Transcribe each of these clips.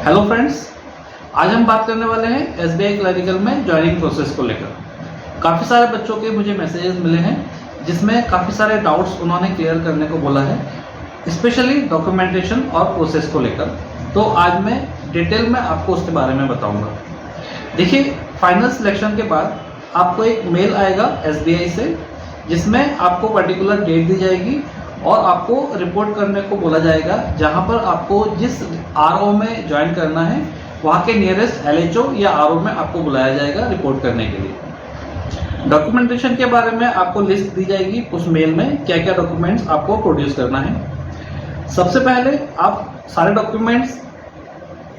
Hello friends, आज हम बात करने वाले हैं एसबीआई क्लरिकल में ज्वाइनिंग प्रोसेस को लेकर। काफ़ी सारे बच्चों के मुझे मैसेजेस मिले हैं जिसमें काफ़ी सारे डाउट्स उन्होंने क्लियर करने को बोला है, स्पेशली डॉक्यूमेंटेशन और प्रोसेस को लेकर। तो आज मैं डिटेल में आपको उसके बारे में बताऊंगा। देखिए, फाइनल सिलेक्शन के बाद आपको एक मेल आएगा एसबीआई से जिसमें आपको पर्टिकुलर डेट दी जाएगी और आपको रिपोर्ट करने को बोला जाएगा जहां पर आपको जिस आरओ में ज्वाइन करना है वहां के नियरेस्ट एलएचओ या आरओ में आपको बुलाया जाएगा रिपोर्ट करने के लिए। डॉक्यूमेंटेशन के बारे में आपको लिस्ट दी जाएगी उस मेल में, क्या क्या डॉक्यूमेंट्स आपको प्रोड्यूस करना है। सबसे पहले आप सारे डॉक्यूमेंट्स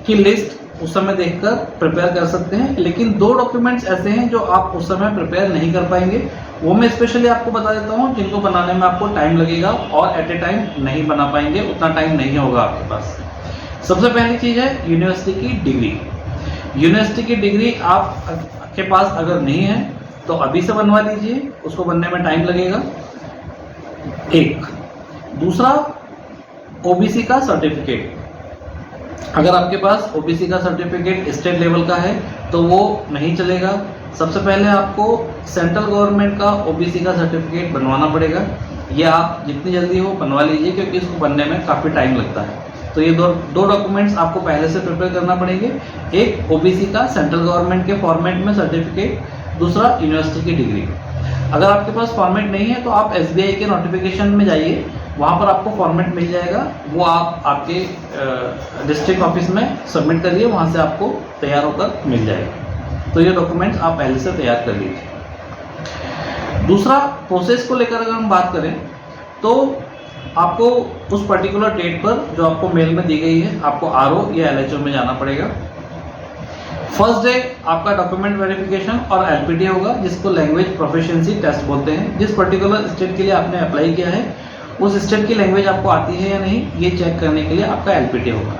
की लिस्ट उस समय देखकर प्रिपेयर कर सकते हैं, लेकिन 2 डॉक्यूमेंट्स ऐसे हैं जो आप उस समय प्रिपेयर नहीं कर पाएंगे। वो मैं स्पेशली आपको बता देता हूँ जिनको बनाने में आपको टाइम लगेगा और एट ए टाइम नहीं बना पाएंगे, उतना टाइम नहीं होगा आपके पास। सबसे पहली चीज़ है यूनिवर्सिटी की डिग्री। यूनिवर्सिटी की डिग्री आपके पास अगर नहीं है तो अभी से बनवा लीजिए, उसको बनने में टाइम लगेगा। एक दूसरा, ओबीसी का सर्टिफिकेट। अगर आपके पास ओबीसी का सर्टिफिकेट स्टेट लेवल का है तो वो नहीं चलेगा। सबसे पहले आपको सेंट्रल गवर्नमेंट का ओबीसी का सर्टिफिकेट बनवाना पड़ेगा। ये आप जितनी जल्दी हो बनवा लीजिए क्योंकि इसको बनने में काफ़ी टाइम लगता है। तो ये दो डॉक्यूमेंट्स आपको पहले से प्रिपेयर करना पड़ेंगे। एक ओबीसी का सेंट्रल गवर्नमेंट के फॉर्मेट में सर्टिफिकेट, दूसरा यूनिवर्सिटी की डिग्री। अगर आपके पास फॉर्मेट नहीं है तो आप एसबीआई के नोटिफिकेशन में जाइए, वहाँ पर आपको फॉर्मेट मिल जाएगा, वो आप आपके डिस्ट्रिक्ट ऑफिस में सबमिट करिए, वहाँ से आपको तैयार होकर मिल जाएगा। तो ये डॉक्यूमेंट्स आप पहले से तैयार कर लीजिए। दूसरा, प्रोसेस को लेकर अगर हम बात करें तो आपको उस पर्टिकुलर डेट पर जो आपको मेल में दी गई है आपको आरओ या एलएचओ में जाना पड़ेगा। फर्स्ट डे आपका डॉक्यूमेंट वेरिफिकेशन और एलपीटी होगा, जिसको लैंग्वेज प्रोफिशिएंसी टेस्ट बोलते हैं। जिस पर्टिकुलर स्टेट के लिए आपने अप्लाई किया है उस स्टेट की लैंग्वेज आपको आती है या नहीं, ये चेक करने के लिए आपका एलपीटी होगा।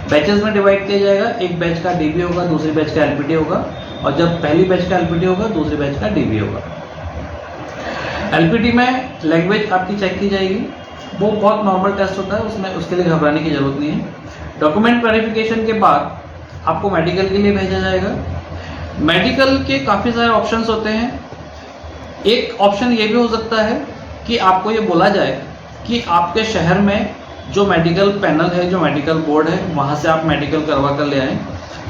बैचेस में डिवाइड किया जाएगा, एक बैच का डीबी होगा, दूसरी बैच का एलपीटी होगा, और जब पहली बैच का एलपीटी होगा दूसरी बैच का डीबी होगा। एलपीटी में लैंग्वेज आपकी चेक की जाएगी, वो बहुत नॉर्मल टेस्ट होता है, उसमें उसके लिए घबराने की जरूरत नहीं है। डॉक्यूमेंट वेरिफिकेशन के बाद आपको मेडिकल के लिए भेजा जाएगा। मेडिकल के काफ़ी सारे ऑप्शंस होते हैं। एक ऑप्शन ये भी हो सकता है कि आपको ये बोला जाए कि आपके शहर में जो मेडिकल पैनल है, जो मेडिकल बोर्ड है, वहाँ से आप मेडिकल करवा कर ले आएँ।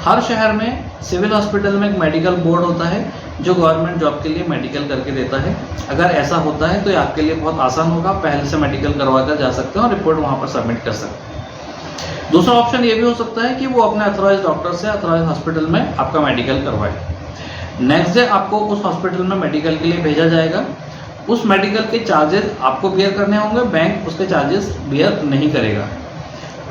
हर शहर में सिविल हॉस्पिटल में एक मेडिकल बोर्ड होता है जो गवर्नमेंट जॉब के लिए मेडिकल करके देता है। अगर ऐसा होता है तो ये आपके लिए बहुत आसान होगा, पहले से मेडिकल करवा कर जा सकते हैं और रिपोर्ट वहाँ पर सबमिट कर सकते हैं। दूसरा ऑप्शन ये भी हो सकता है कि वो अपने अथॉराइज डॉक्टर से अथॉराइज हॉस्पिटल में आपका मेडिकल करवाए। नेक्स्ट डे आपको उस हॉस्पिटल में मेडिकल के लिए भेजा जाएगा। उस मेडिकल के चार्जेस आपको बियर करने होंगे, बैंक उसके चार्जेस बियर नहीं करेगा।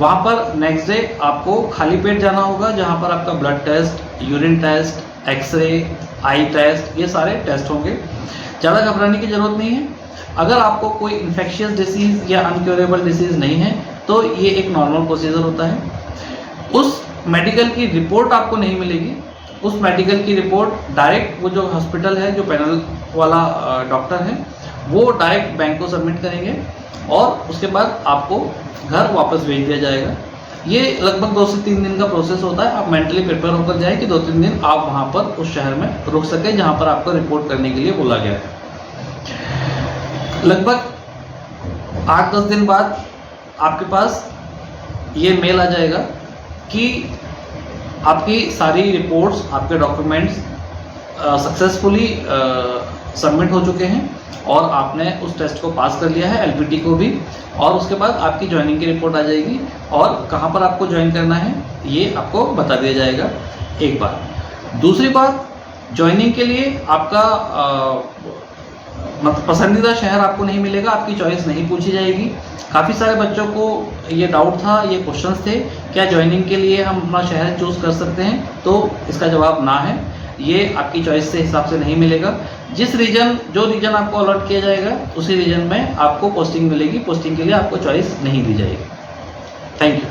वहाँ पर नेक्स्ट डे आपको खाली पेट जाना होगा, जहाँ पर आपका blood test, urine test, X-ray, eye test, ये सारे टेस्ट होंगे। ज़्यादा घबराने की ज़रूरत नहीं है। अगर आपको कोई इन्फेक्शियस डिसीज़ या अनक्योरेबल डिसीज़ नहीं है तो ये एक नॉर्मल प्रोसीजर होता है। उस मेडिकल की रिपोर्ट आपको नहीं मिलेगी। उस मेडिकल की रिपोर्ट डायरेक्ट वो जो हॉस्पिटल है, जो पैनल वाला डॉक्टर है, वो डायरेक्ट बैंक को सबमिट करेंगे और उसके बाद आपको घर वापस भेज दिया जाएगा। ये लगभग 2 से 3 दिन का प्रोसेस होता है। आप मेंटली प्रिपेयर होकर जाए कि 2-3 दिन आप वहाँ पर उस शहर में रुक सकें जहाँ पर आपको रिपोर्ट करने के लिए बोला गया है। लगभग 8-10 दिन बाद आपके पास ये मेल आ जाएगा कि आपकी सारी रिपोर्ट्स, आपके डॉक्यूमेंट्स सक्सेसफुली सबमिट हो चुके हैं और आपने उस टेस्ट को पास कर लिया है, एलपीटी को भी। और उसके बाद आपकी ज्वाइनिंग की रिपोर्ट आ जाएगी और कहाँ पर आपको ज्वाइन करना है ये आपको बता दिया जाएगा। एक बात। दूसरी बात, ज्वाइनिंग के लिए आपका मतलब पसंदीदा शहर आपको नहीं मिलेगा, आपकी चॉइस नहीं पूछी जाएगी। काफ़ी सारे बच्चों को ये डाउट था, ये क्वेश्चंस थे, क्या ज्वाइनिंग के लिए हम अपना शहर चूज़ कर सकते हैं? तो इसका जवाब ना है, ये आपकी चॉइस से हिसाब से नहीं मिलेगा। जो रीजन आपको अलॉट किया जाएगा उसी रीजन में आपको पोस्टिंग मिलेगी। पोस्टिंग के लिए आपको चॉइस नहीं दी जाएगी। Thank you.